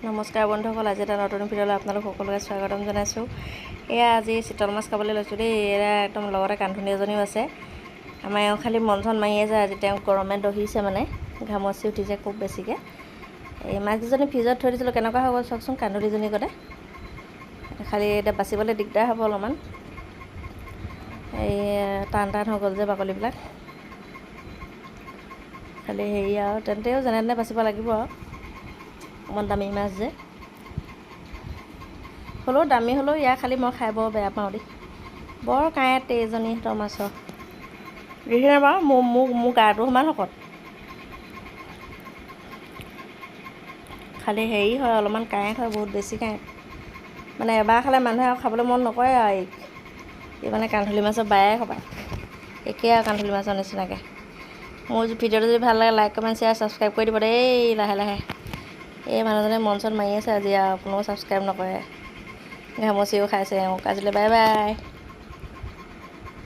নমস্কাৰ বন্ধুসকল, আজি এটা নতুন ভিডিঅ'লৈ আপোনালোক সকলোকে স্বাগতম জনাইছোঁ। এয়া আজি চিতল মাছ খাবলৈ লৈছোঁ দেই। এয়া একদম লগতে কান্ধুনি এজনীও আছে। আমাৰ এওঁ খালি মন চন মাৰি আছে। আজি তেওঁ গৰমে দহিছে মানে, ঘামচি উঠিছে খুব বেছিকৈ। এই মাছকেইজনী ফ্ৰিজত থৈ দিছিলোঁ, কেনেকুৱা হৈ গ'ল চাওকচোন কান্ধুলিজনী গতে। খালি এতিয়া বাচিবলৈ দিগদাৰ হ'ব অলপমান, এই টান টান হৈ গ'ল যে বাকলিবিলাক। খালি হেৰি আৰু তেন্তেও যেনে তেনে বাচিব লাগিব আৰু, অকণমান দামী মাছ যে হ'লেও দামী হ'লেও ইয়াৰ খালি মই খাই বৰ বেয়া পাওঁ দেই। বৰ কাঁইট এইজনী সিহঁতৰ মাছৰ, দেখিছে বাৰু মোৰ গাটো সমান শকত। খালি হেৰি হয় অলপমান কাঁইট হয়, বহুত বেছি কাঁইট। মানে এবাৰ খালে মানুহে আৰু খাবলৈ মন নকৰে আৰু এই মানে কান্ধুলি মাছৰ বায়ে সবাই একেই আৰু কান্ধুলি মাছৰ নিচিনাকৈ। মোৰ ভিডিঅ'টো যদি ভাল লাগে লাইক কমেণ্ট শ্বেয়াৰ ছাবস্ক্ৰাইব কৰি দিব দেই। লাহে লাহে এই মানুহজনে মন চন মাৰি আছে আজি আৰু, কোনেও ছাবস্ক্ৰাইব নকৰে। ঘামচিও খাইছে এওঁক। আজিলৈ বাই বাই।